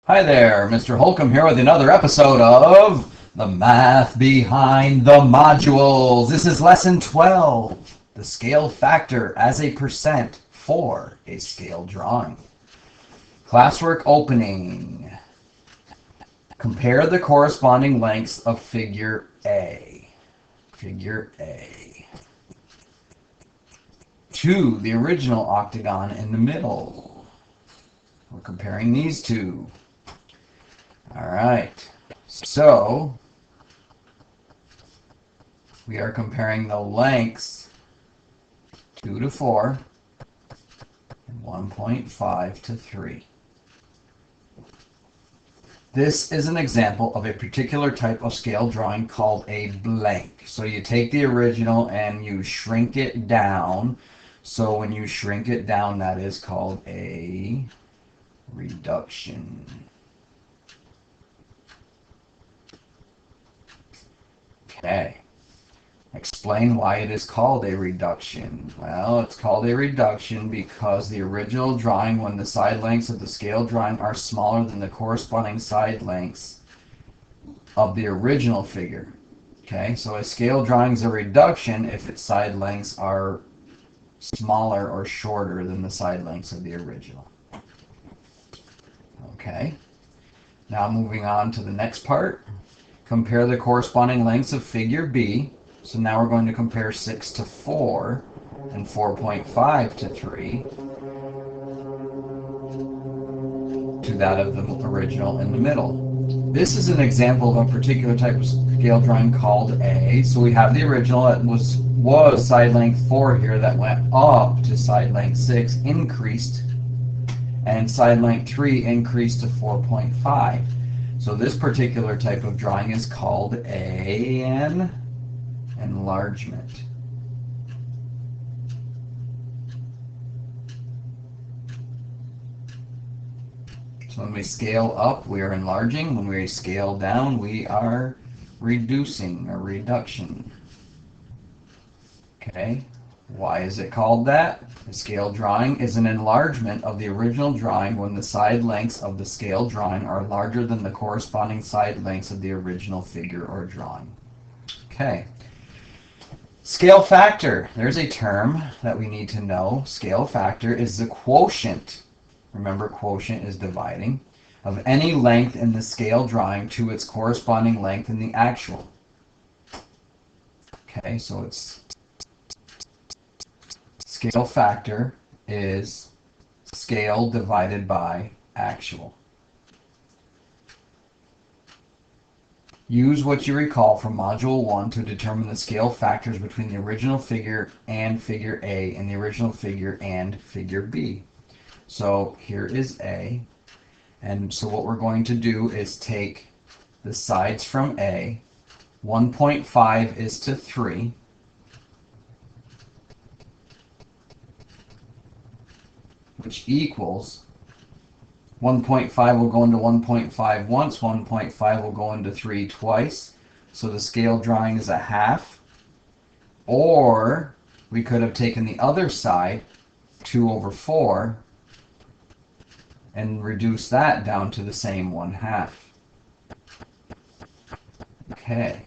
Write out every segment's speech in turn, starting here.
Hi there, Mr. Holcomb here with another episode of The Math Behind the Modules. This is lesson 12, the scale factor as a percent for a scale drawing. Classwork opening. Compare the corresponding lengths of figure A. Figure A. To the original octagon in the middle. We're comparing these two. All right, so we are comparing the lengths 2 to 4 and 1.5 to 3. This is an example of a particular type of scale drawing called a blank. So you take the original and you shrink it down. So when you shrink it down, that is called a reduction. Okay. Explain why it is called a reduction. Well, it's called a reduction because the original drawing, when the side lengths of the scale drawing are smaller than the corresponding side lengths of the original figure. Okay, so a scale drawing is a reduction if its side lengths are smaller or shorter than the side lengths of the original. Okay, now moving on to the next part. Compare the corresponding lengths of figure B. So now we're going to compare 6 to 4 and 4.5 to 3 to that of the original in the middle. This is an example of a particular type of scale drawing called A. So we have the original that was side length 4 here that went up to side length 6, increased, and side length 3 increased to 4.5. So this particular type of drawing is called an enlargement. So when we scale up, we are enlarging. When we scale down, we are reducing, or reduction. Okay, why is it called that? The scale drawing is an enlargement of the original drawing when the side lengths of the scale drawing are larger than the corresponding side lengths of the original figure or drawing. Okay. Scale factor. There's a term that we need to know. Scale factor is the quotient. Remember, quotient is dividing of any length in the scale drawing to its corresponding length in the actual. Okay, so it's scale factor is scale divided by actual. Use what you recall from Module 1 to determine the scale factors between the original figure and figure A and the original figure and figure B. So here is A, and so what we're going to do is take the sides from A. 1.5 is to 3. Which equals 1.5 will go into 1.5 once, 1.5 will go into 3 twice. So the scale drawing is a half. Or we could have taken the other side, 2 over 4, and reduced that down to the same 1/2. Okay.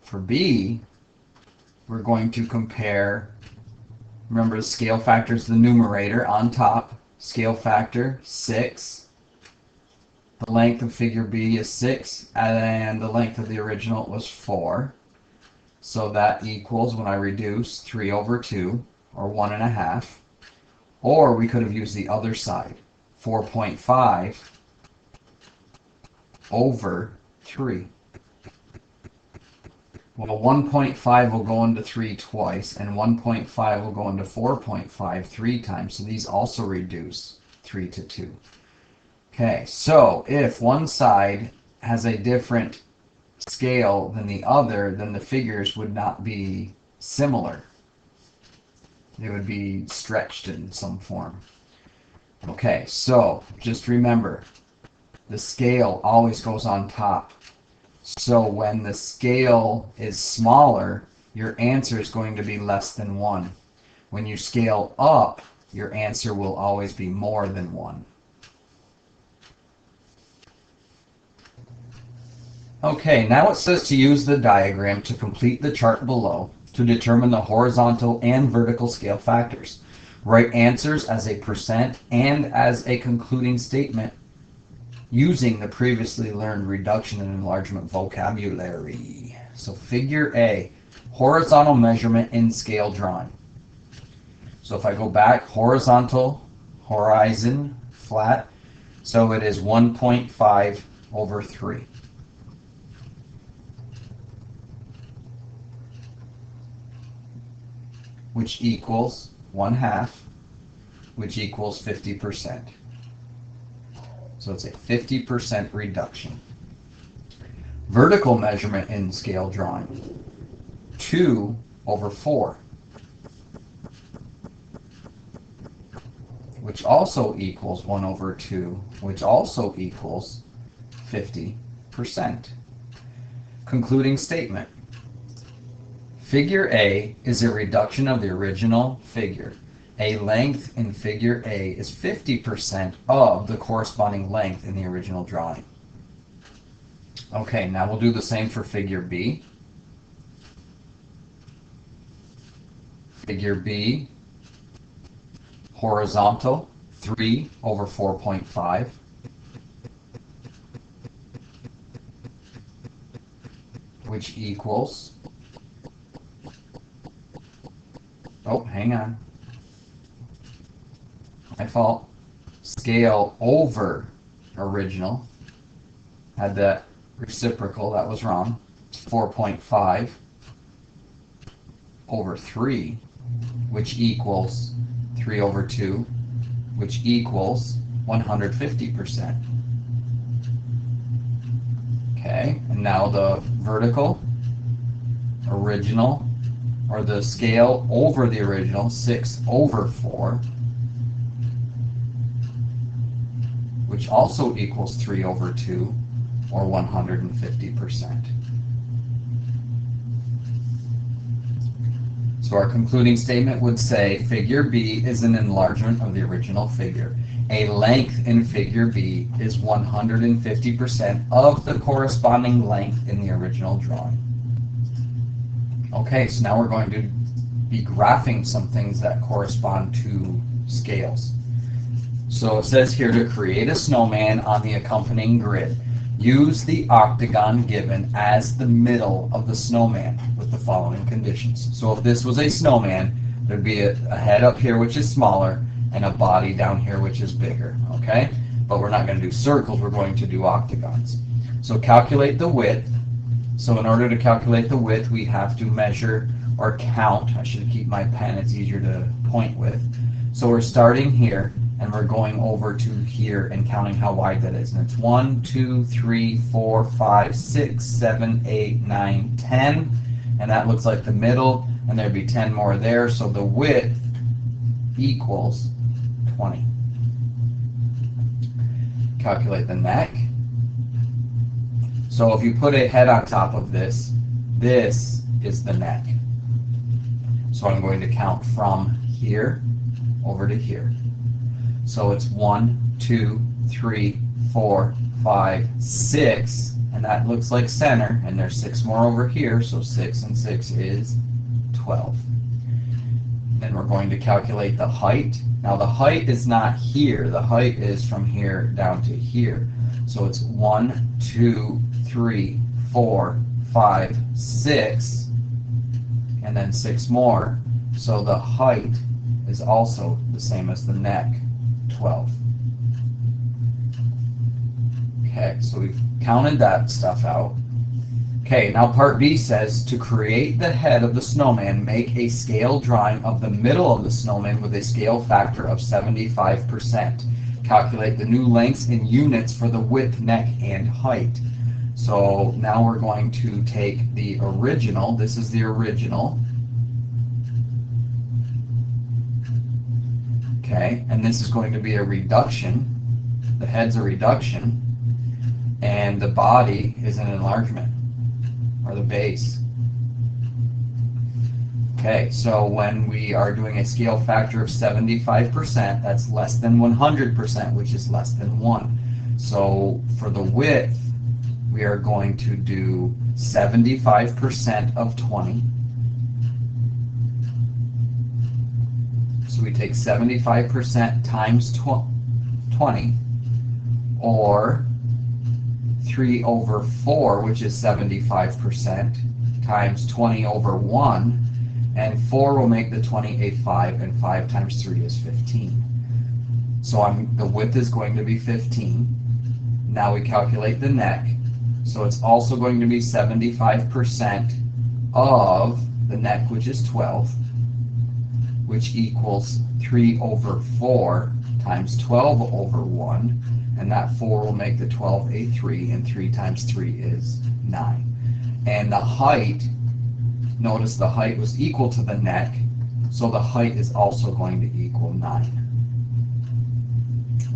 For B, we're going to compare. Remember, the scale factor is the numerator on top. Scale factor, 6. The length of figure B is 6, and the length of the original was 4. So that equals, when I reduce, 3 over 2, or 1.5. Or we could have used the other side, 4.5 over 3. Well, 1.5 will go into 3 twice, and 1.5 will go into 4.5 3 times, so these also reduce 3 to 2. Okay, so if one side has a different scale than the other, then the figures would not be similar. They would be stretched in some form. Okay, so just remember, the scale always goes on top. So when the scale is smaller, your answer is going to be less than 1. When you scale up, your answer will always be more than 1. Okay, now it says to use the diagram to complete the chart below to determine the horizontal and vertical scale factors. Write answers as a percent and as a concluding statement using the previously learned reduction and enlargement vocabulary. So figure A, horizontal measurement in scale drawing. So if I go back, horizontal, horizon, flat, so it is 1.5 over 3. Which equals 1/2, which equals 50%. So it's a 50% reduction. Vertical measurement in scale drawing, 2 over 4, which also equals 1 over 2, which also equals 50%. Concluding statement. Figure A is a reduction of the original figure. A length in figure A is 50% of the corresponding length in the original drawing. Okay, now we'll do the same for figure B. Figure B, horizontal, 3 over 4.5. Which equals, oh, hang on. My fault. Scale over original. Had that reciprocal, that was wrong. 4.5 over 3, which equals 3 over 2, which equals 150%. Okay, and now the vertical, original, or the scale over the original, 6 over 4, which also equals 3 over 2, or 150%. So our concluding statement would say figure B is an enlargement of the original figure. A length in figure B is 150% of the corresponding length in the original drawing. Okay, so now we're going to be graphing some things that correspond to scales. So it says here to create a snowman on the accompanying grid. Use the octagon given as the middle of the snowman with the following conditions. So if this was a snowman, there'd be a head up here which is smaller and a body down here which is bigger, okay? But we're not going to do circles, we're going to do octagons. So calculate the width. So in order to calculate the width, we have to measure or count. I should keep my pen, it's easier to point with. So we're starting here and we're going over to here and counting how wide that is. And it's 1, 2, 3, 4, 5, 6, 7, 8, 9, 10. And that looks like the middle, and there'd be 10 more there. So the width equals 20. Calculate the neck. So if you put a head on top of this, this is the neck. So I'm going to count from here over to here. So it's 1, 2, 3, 4, 5, 6, and that looks like center, and there's 6 more over here, so 6 and 6 is 12. Then we're going to calculate the height. Now the height is not here, the height is from here down to here. So it's 1, 2, 3, 4, 5, 6, and then 6 more. So the height is also the same as the neck, 12. Okay, so we've counted that stuff out. Okay, now part B says to create the head of the snowman, make a scale drawing of the middle of the snowman with a scale factor of 75%. Calculate the new lengths in units for the width, neck, and height. So now we're going to take the original. This is the original. Okay, and this is going to be a reduction. The head's a reduction, and the body is an enlargement, or the base. Okay, so when we are doing a scale factor of 75%, that's less than 100%, which is less than 1. So for the width, we are going to do 75% of 20. So we take 75% times 20, or 3 over 4, which is 75%, times 20 over 1, and 4 will make the 20 a 5, and 5 times 3 is 15. So the width is going to be 15. Now we calculate the neck. So it's also going to be 75% of the neck, which is 12, which equals 3 over 4 times 12 over 1, and that 4 will make the 12 a 3, and 3 times 3 is 9. And the height, notice the height was equal to the neck, so the height is also going to equal 9.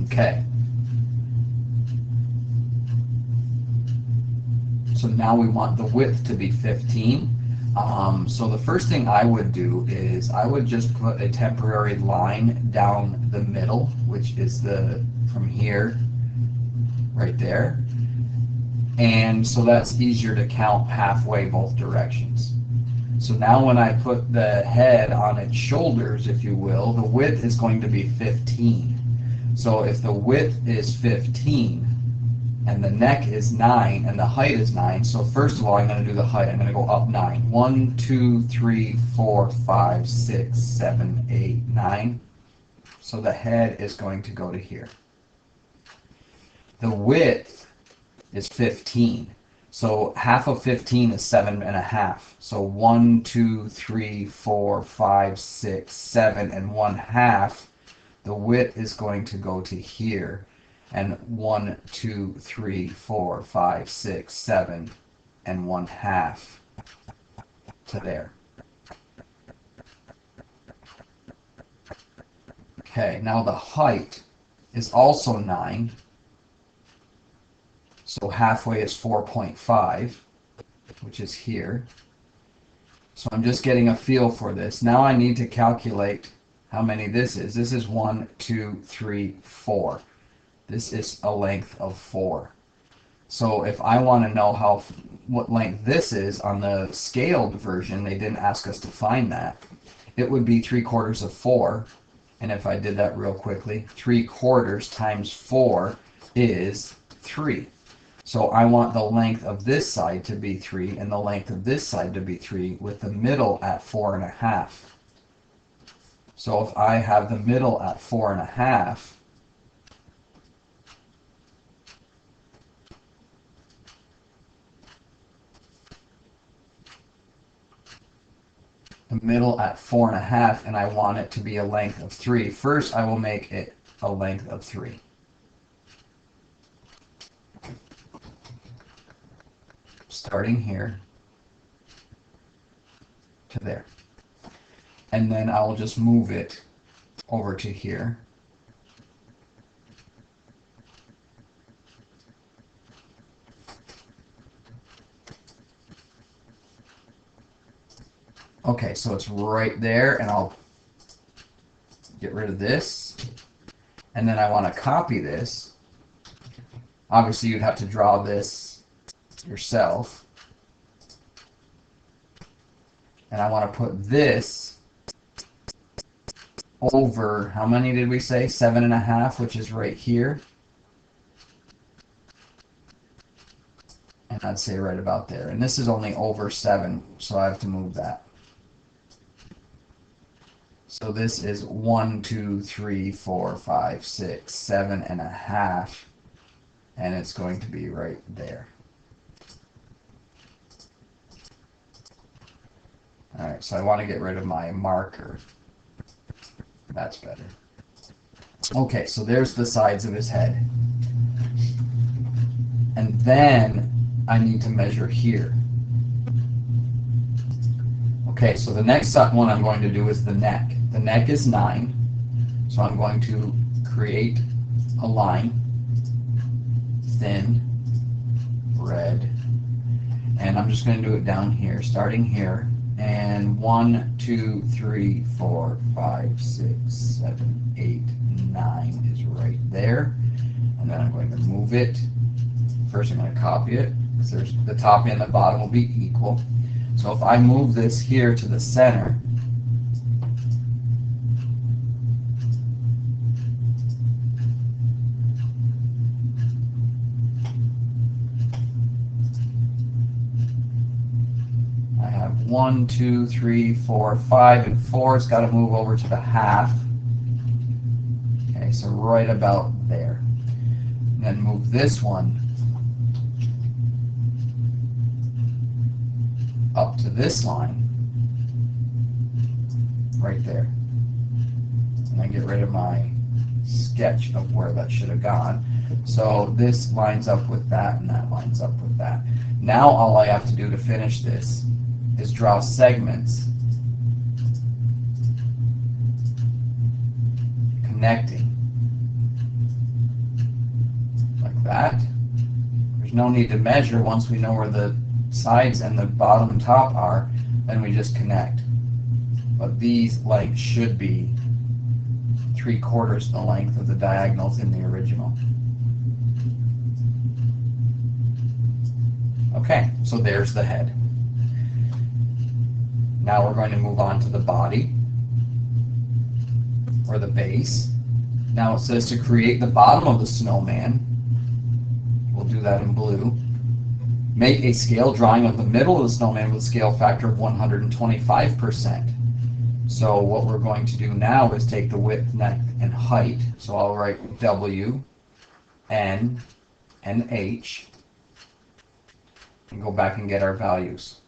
Okay. So now we want the width to be 15. So the first thing I would do is I would just put a temporary line down the middle, which is from here, right there. And so that's easier to count halfway both directions. So now when I put the head on its shoulders, if you will, the width is going to be 15. So if the width is 15, and the neck is 9, and the height is 9. So first of all, I'm going to do the height. I'm going to go up 9. 1, 2, 3, 4, 5, 6, 7, 8, 9. So the head is going to go to here. The width is 15. So half of 15 is 7.5. So 1, 2, 3, 4, 5, 6, 7, and 1/2. The width is going to go to here. And 1, 2, 3, 4, 5, 6, 7, and 1/2 to there. Okay, now the height is also 9. So halfway is 4.5, which is here. So I'm just getting a feel for this. Now I need to calculate how many this is. This is 1, 2, 3, 4. This is a length of 4. So if I want to know what length this is on the scaled version, they didn't ask us to find that. It would be 3/4 of 4. And if I did that real quickly, 3/4 times 4 is 3. So I want the length of this side to be 3 and the length of this side to be 3, with the middle at 4.5. So if I have the middle at 4.5, the middle at 4.5, and I want it to be a length of 3. First, I will make it a length of 3. Starting here to there. And then I will just move it over to here. Okay, so it's right there, and I'll get rid of this. And then I want to copy this. Obviously, you'd have to draw this yourself. And I want to put this over, how many did we say? 7.5, which is right here. And I'd say right about there. And this is only over 7, so I have to move that. So this is 1, 2, 3, 4, 5, 6, 7.5. And it's going to be right there. Alright, so I want to get rid of my marker. That's better. Okay, so there's the sides of his head. And then I need to measure here. Okay, so the next one I'm going to do is the neck. The neck is 9, so I'm going to create a line, thin, red, and I'm just going to do it down here, starting here, and 1, 2, 3, 4, 5, 6, 7, 8, 9 is right there. And then I'm going to move it. First I'm going to copy it, because there's the top and the bottom will be equal. So if I move this here to the center, I have 1, 2, 3, 4, 5, and 4. It's got to move over to the half. Okay, so right about there. And then move this one up to this line, right there. And I get rid of my sketch of where that should have gone. So this lines up with that, and that lines up with that. Now all I have to do to finish this is draw segments connecting like that. There's no need to measure. Once we know where the sides and the bottom and top are, then we just connect. But these lengths should be 3/4 the length of the diagonals in the original. Okay, so there's the head. Now we're going to move on to the body, or the base. Now it says to create the bottom of the snowman. We'll do that in blue. Make a scale drawing of the middle of the snowman with a scale factor of 125%. So what we're going to do now is take the width, neck, and height. So I'll write W, N, and H, and go back and get our values.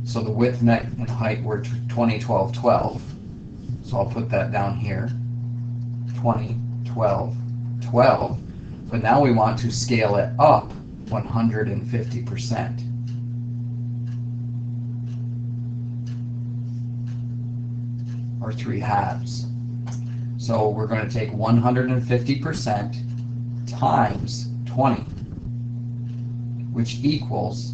So the width, neck, and height were 20, 12, 12. So I'll put that down here. 20, 12, 12. But now we want to scale it up 150%. Or 3/2. So we're going to take 150% times 20, which equals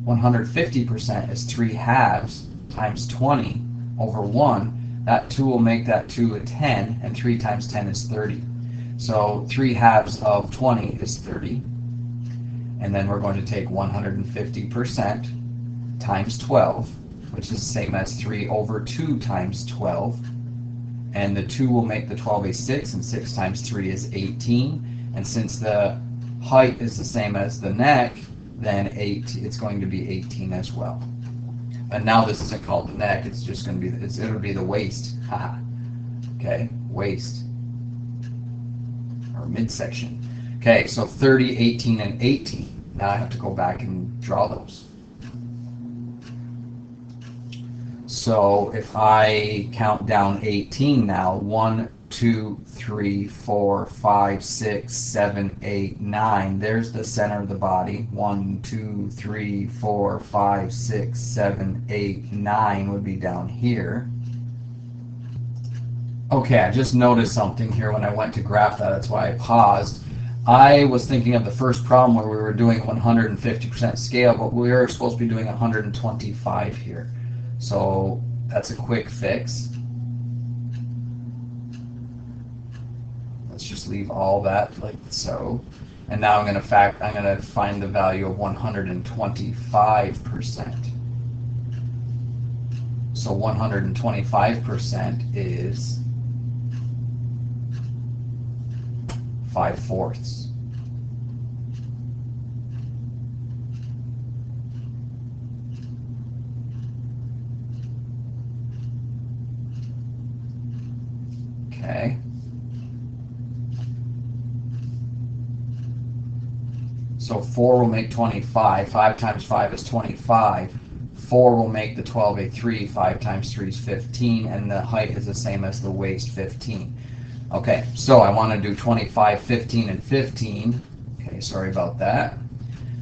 150% is 3/2 times 20 over 1. That 2 will make that 2 a 10, and 3 times 10 is 30. So 3/2 of 20 is 30. And then we're going to take 150% times 12, which is the same as 3 over 2 times 12. And the 2 will make the 12 a 6, and 6 times 3 is 18. And since the height is the same as the neck, then it's going to be 18 as well. And now this isn't called the neck, it's just going to be, it'll be the waist. Haha. Okay, waist. Or midsection. Okay, so 30, 18, and 18. Now I have to go back and draw those. So if I count down 18 now, 1, 2, 3, 4, 5, 6, 7, 8, 9. There's the center of the body. 1, 2, 3, 4, 5, 6, 7, 8, 9 would be down here. Okay, I just noticed something here when I went to graph that. That's why I paused. I was thinking of the first problem where we were doing 150% scale, but we were supposed to be doing 125 here. So that's a quick fix. Let's just leave all that like so. And now I'm going to find the value of 125%. So 125% is 5/4. Okay. So 4 will make 25. 5 times 5 is 25. 4 will make the 12 a 3. 5 times 3 is 15. And the height is the same as the waist, 15. Okay, so I want to do 25, 15, and 15. Okay, sorry about that.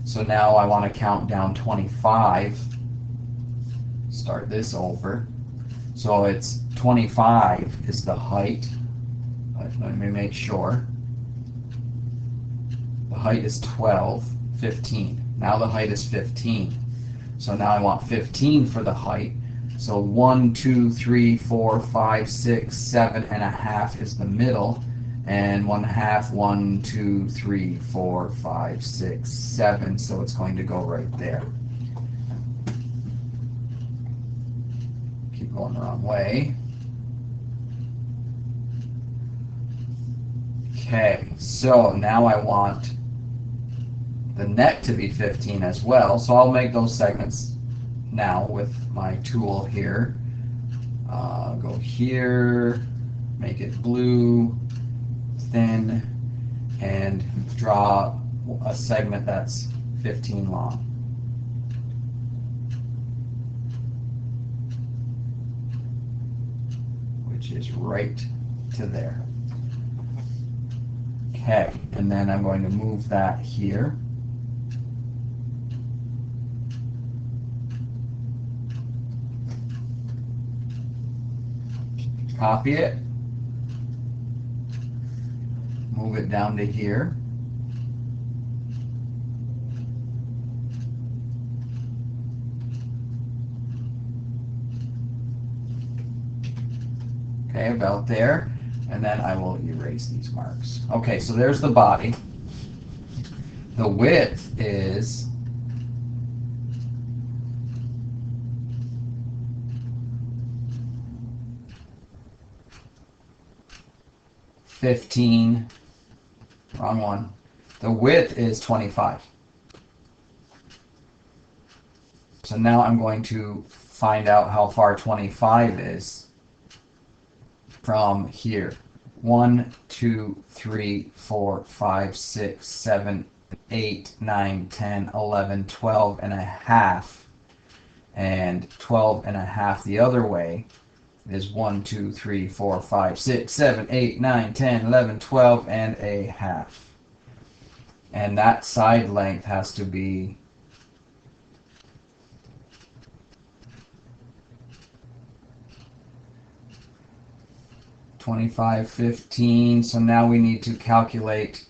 So now I want to count down 25. Start this over. So it's 25 is the height. Let me make sure. The height is 12, 15. Now the height is 15. So now I want 15 for the height. So 1, 2, 3, 4, 5, 6, 7 and a half is the middle. And 1/2, 1, 2, 3, 4, 5, 6, 7. So it's going to go right there. Keep going the wrong way. Okay, so now I want the neck to be 15 as well. So I'll make those segments now with my tool here. Go here, make it blue, thin, and draw a segment that's 15 long. Which is right to there. Okay, and then I'm going to move that here. Copy it. Move it down to here. Okay, about there. And then I will erase these marks. Okay, so there's the body. The width is 15. Wrong one. The width is 25. So now I'm going to find out how far 25 is from here. 1, 2, 3, 4, 5, 6, 7, 8, 9, 10, 11, 12 and a half. And 12 and a half the other way is 1, 2, 3, 4, 5, 6, 7, 8, 9, 10, 11, 12 and a half. And that side length has to be 25, 15. So now we need to calculate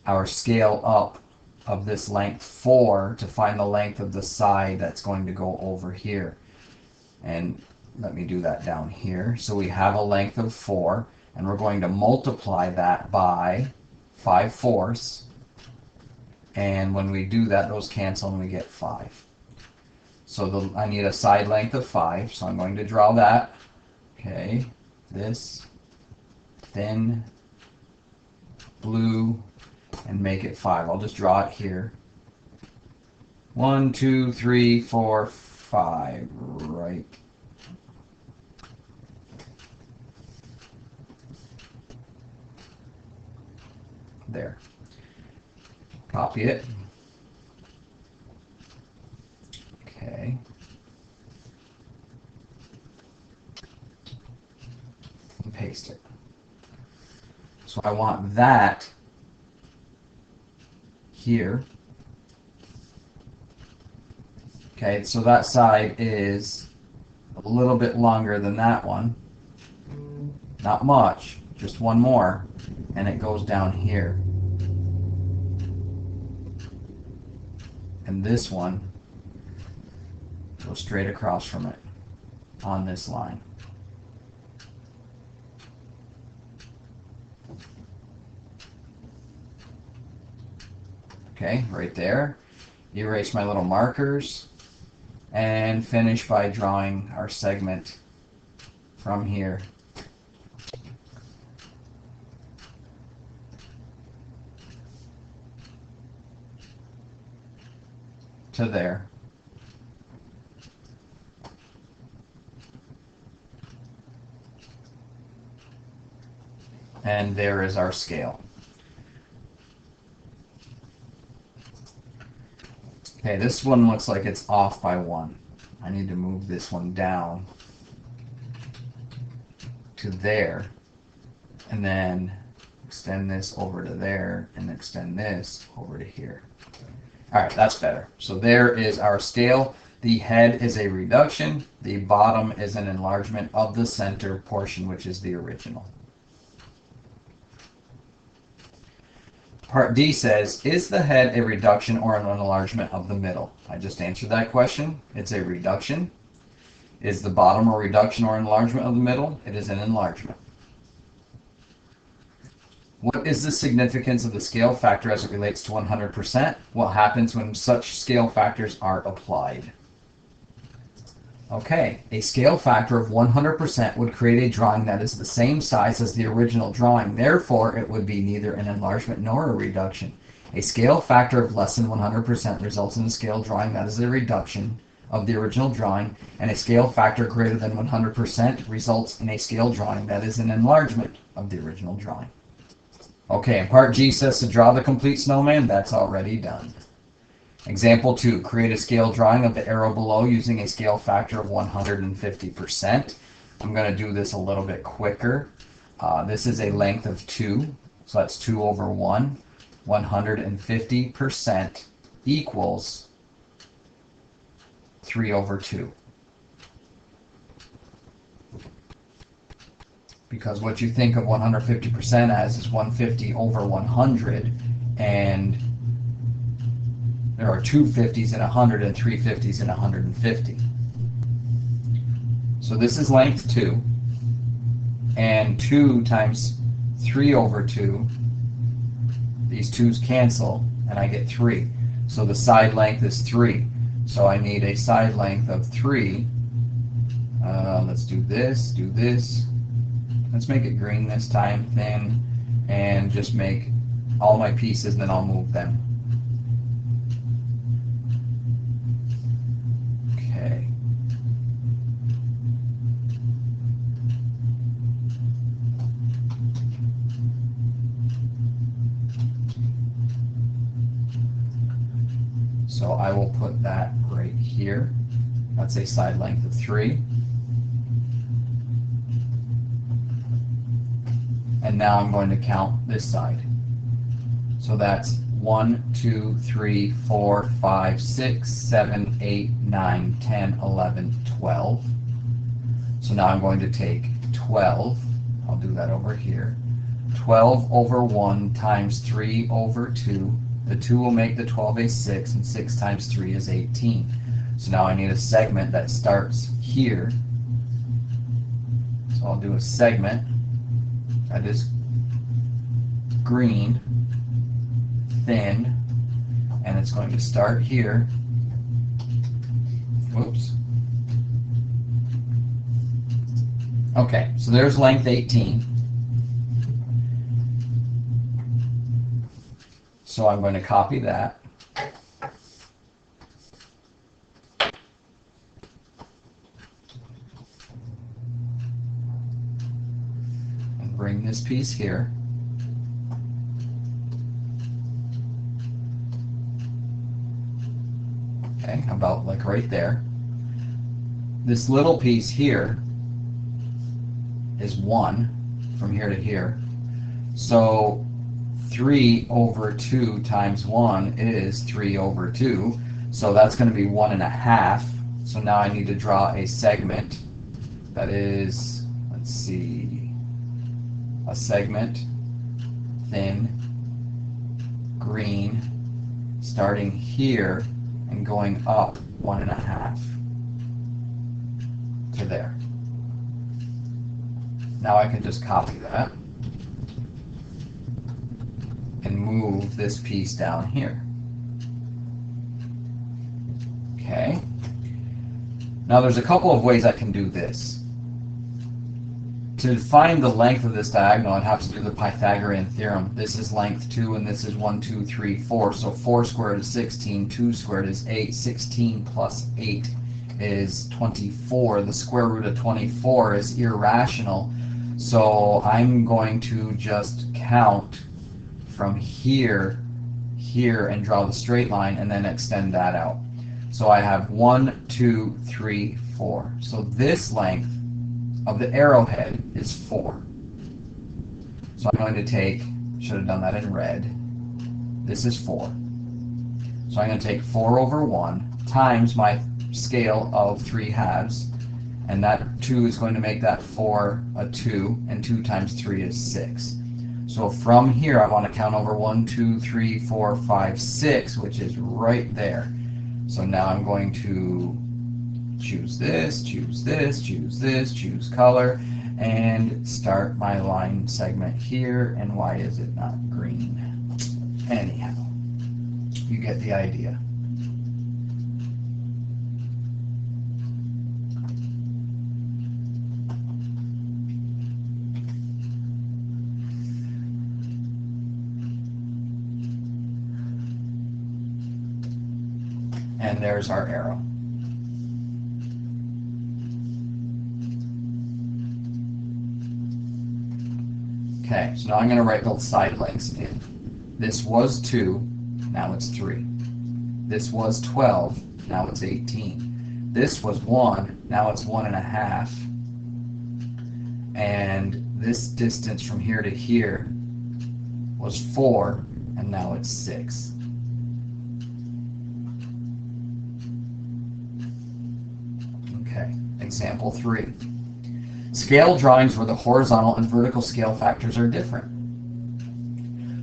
our scale up of this length 4 to find the length of the side that's going to go over here. And let me do that down here. So we have a length of 4, and we're going to multiply that by 5/4. And when we do that, those cancel and we get 5. So I need a side length of 5, so I'm going to draw that. Okay, this thin blue and make it 5. I'll just draw it here. 1, 2, 3, 4, 5, right there. Copy it. Okay. And paste it. So I want that here. Okay, so that side is a little bit longer than that one. Not much, just one more, and it goes down here. And this one goes straight across from it on this line. Okay, right there. Erase my little markers and finish by drawing our segment from here to there. And there is our scale. Okay, this one looks like it's off by 1. I need to move this one down to there, and then extend this over to there, and extend this over to here. All right, that's better. So there is our scale. The head is a reduction. The bottom is an enlargement of the center portion, which is the original. Part D says, is the head a reduction or an enlargement of the middle? I just answered that question. It's a reduction. Is the bottom a reduction or enlargement of the middle? It is an enlargement. What is the significance of the scale factor as it relates to 100%? What happens when such scale factors are applied? Okay, a scale factor of 100% would create a drawing that is the same size as the original drawing. Therefore, it would be neither an enlargement nor a reduction. A scale factor of less than 100% results in a scale drawing that is a reduction of the original drawing, and a scale factor greater than 100% results in a scale drawing that is an enlargement of the original drawing. Okay, and part G says to draw the complete snowman. That's already done. Example 2, create a scale drawing of the arrow below using a scale factor of 150%. I'm going to do this a little bit quicker. This is a length of 2, so that's 2 over 1. 150% equals 3 over 2. Because what you think of 150% as is 150 over 100, and there are 2 50s in 100 and 3 50s in 150. So this is length 2, and 2 times 3 over 2, these 2's cancel, and I get 3. So the side length is 3. So I need a side length of 3. Let's do this, do this. Let's make it green this time, thin, and just make all my pieces, then I'll move them. Okay. So I will put that right here. That's a side length of 3. And now I'm going to count this side. So that's 1, 2, 3, 4, 5, 6, 7, 8, 9, 10, 11, 12. So now I'm going to take 12. I'll do that over here. 12 over 1 times 3 over 2. The 2 will make the 12 a 6, and 6 times 3 is 18. So now I need a segment that starts here. So I'll do a segment that is green, thin, and it's going to start here. Whoops. Okay, so there's length 18. So I'm going to copy that. And bring this piece here. Okay, about like right there. This little piece here is 1 from here to here. So 3 over 2 times 1 is 3 over 2. So that's going to be 1.5. So now I need to draw a segment that is, let's see, a segment, thin, green, starting here and going up 1.5 to there. Now I can just copy that and move this piece down here. Okay. Now there's a couple of ways I can do this. To find the length of this diagonal, I'd have to do the Pythagorean Theorem. This is length 2, and this is 1, 2, 3, 4. So 4 squared is 16, 2 squared is 8, 16 plus 8 is 24. The square root of 24 is irrational. So I'm going to just count from here, here, and draw the straight line, and then extend that out. So I have 1, 2, 3, 4. So this length of the arrowhead is 4. So I'm going to take, should have done that in red, this is 4. So I'm going to take 4 over 1 times my scale of 3 halves, and that 2 is going to make that 4 a 2, and 2 times 3 is 6. So from here, I want to count over 1, 2, 3, 4, 5, 6, which is right there. So now I'm going to choose this, choose this, choose this, choose color, and start my line segment here. And why is it not green? Anyhow, you get the idea. And there's our arrow. Okay, so now I'm going to write both side lengths in. This was 2, now it's 3. This was 12, now it's 18. This was 1, now it's 1.5. And this distance from here to here was 4, and now it's 6. Okay, example 3. Scale drawings where the horizontal and vertical scale factors are different.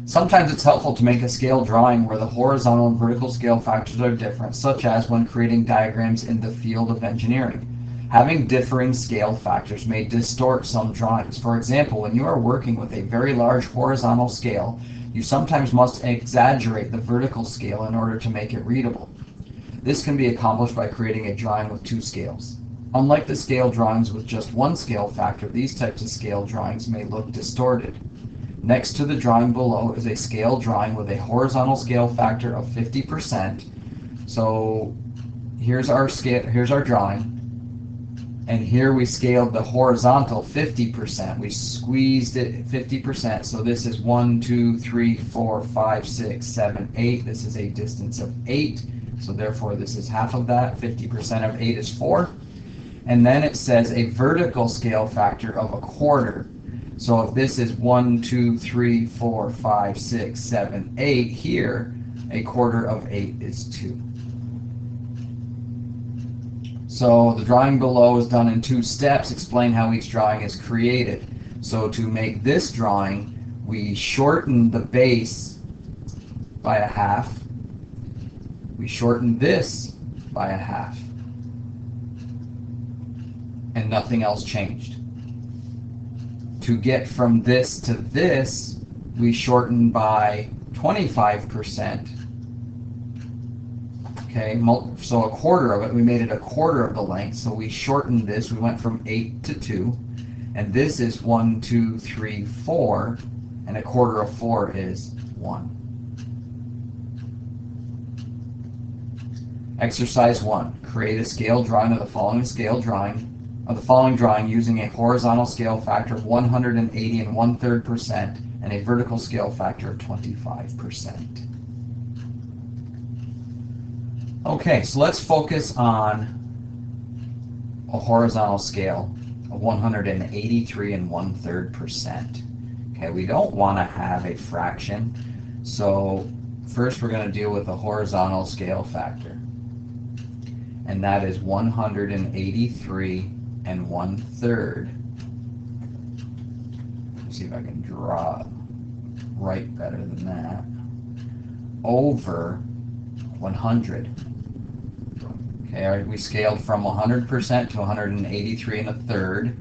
Sometimes it's helpful to make a scale drawing where the horizontal and vertical scale factors are different, such as when creating diagrams in the field of engineering. Having differing scale factors may distort some drawings. For example, when you are working with a very large horizontal scale, you sometimes must exaggerate the vertical scale in order to make it readable. This can be accomplished by creating a drawing with 2 scales. Unlike the scale drawings with just 1 scale factor, these types of scale drawings may look distorted. Next to the drawing below is a scale drawing with a horizontal scale factor of 50%. So here's our drawing. And here we scaled the horizontal 50%. We squeezed it 50%. So this is 1, 2, 3, 4, 5, 6, 7, 8. This is a distance of 8. So therefore this is half of that. 50% of 8 is 4. And then it says a vertical scale factor of 1/4. So if this is 1, 2, 3, 4, 5, 6, 7, 8, here, 1/4 of 8 is 2. So the drawing below is done in 2 steps. Explain how each drawing is created. So to make this drawing, we shorten the base by 1/2. We shorten this by 1/2. And nothing else changed. To get from this to this, we shorten by 25%. Okay, so 1/4 of it, we made it 1/4 of the length, so we shortened this, we went from 8 to 2, and this is 1, 2, 3, 4, and 1/4 of 4 is 1. Exercise 1. Create a scale drawing of the following drawing using a horizontal scale factor of 180 1/3% and a vertical scale factor of 25%. Okay, so let's focus on a horizontal scale of 183 1/3%. Okay, we don't want to have a fraction, so first we're going to deal with a horizontal scale factor, and that is 183 1/3. Let's see if I can draw right better than that. Over 100. Okay, we scaled from 100% to 183 1/3,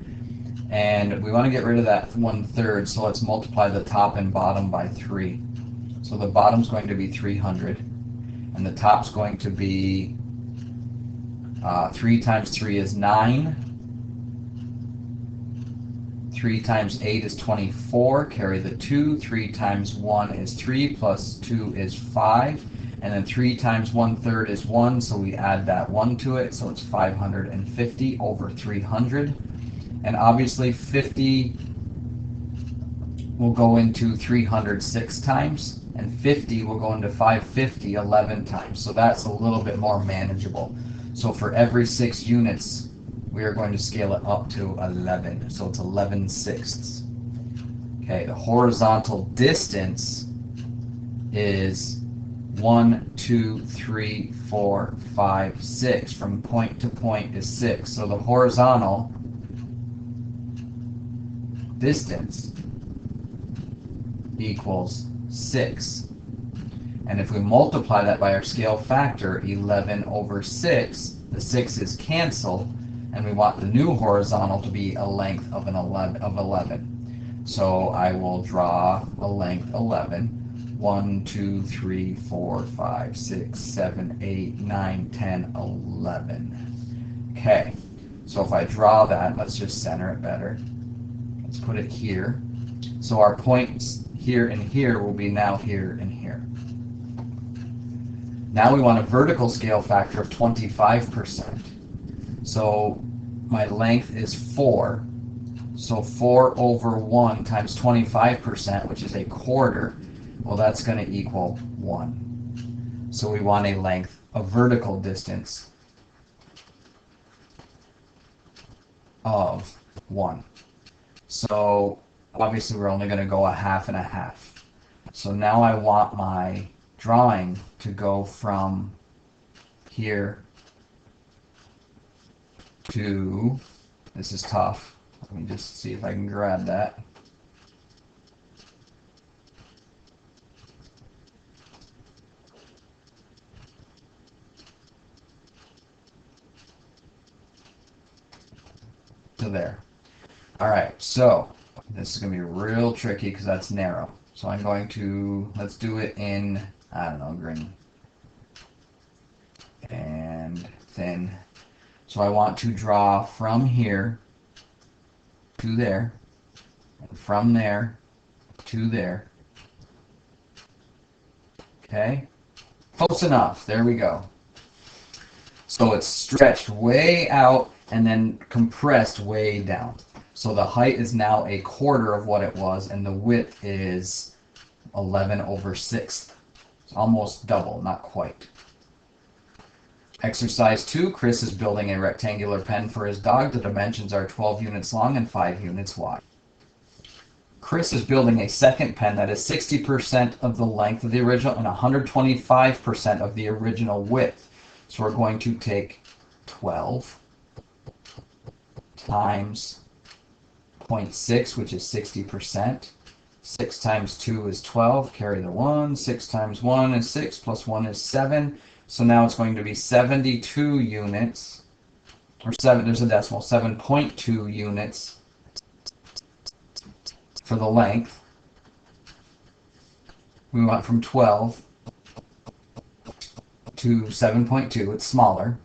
and we want to get rid of that 1/3, so let's multiply the top and bottom by 3. So the bottom's going to be 300, and the top's going to be 3 times 3 is 9. 3 times 8 is 24, carry the 2. 3 times 1 is 3, plus 2 is 5. And then 3 times 1/3 is 1, so we add that 1 to it, so it's 550 over 300. And obviously 50 will go into 300 6 times, and 50 will go into 550 11 times. So that's a little bit more manageable. So for every 6 units, we are going to scale it up to 11. So it's 11/6. Okay, the horizontal distance is 1, 2, 3, 4, 5, 6. From point to point is 6. So the horizontal distance equals 6. And if we multiply that by our scale factor, 11 over 6, the 6's cancel, and we want the new horizontal to be a length of 11. So I will draw a length 11. 1, 2, 3, 4, 5, 6, 7, 8, 9, 10, 11. Okay, so if I draw that, let's just center it better. Let's put it here. So our points here and here will be now here and here. Now we want a vertical scale factor of 25%. So my length is 4. So 4 over 1 times 25%, which is a quarter, well, that's going to equal 1. So we want a length, a vertical distance of 1. So obviously we're only going to go a half and a half. So now I want my drawing to go from here to, this is tough. Let me just see if I can grab that. To there. All right, so this is going to be real tricky because that's narrow. So I'm going to, let's do it in, I don't know, green and thin. So I want to draw from here to there, and from there to there. Okay, close enough. There we go. So it's stretched way out and then compressed way down. So the height is now a quarter of what it was, and the width is 11 over 6. It's almost double, not quite. Exercise 2, Chris is building a rectangular pen for his dog. The dimensions are 12 units long and 5 units wide. Chris is building a second pen that is 60% of the length of the original and 125% of the original width. So we're going to take 12 times 0.6, which is 60%. 6 times 2 is 12, carry the 1. 6 times 1 is 6, plus 1 is 7. So now it's going to be 72 units, or 7, there's a decimal, 7.2 units for the length. We went from 12 to 7.2, it's smaller.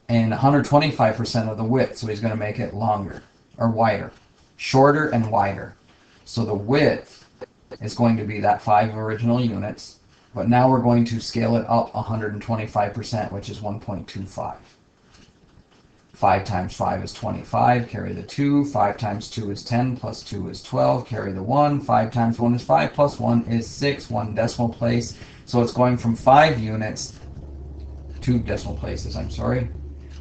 And 125% of the width, so he's going to make it longer, or wider. Shorter and wider. So the width is going to be that 5 original units, but now we're going to scale it up 125%, which is 1.25. 5 times 5 is 25, carry the 2. 5 times 2 is 10, plus 2 is 12, carry the 1. 5 times 1 is 5, plus 1 is 6, 1 decimal place. So it's going from 5 units, 2 decimal places, I'm sorry.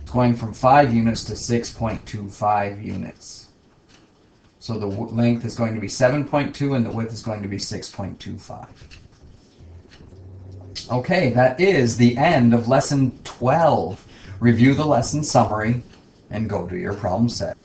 It's going from 5 units to 6.25 units. So the length is going to be 7.2 and the width is going to be 6.25. Okay, that is the end of lesson 12. Review the lesson summary and go do your problem set.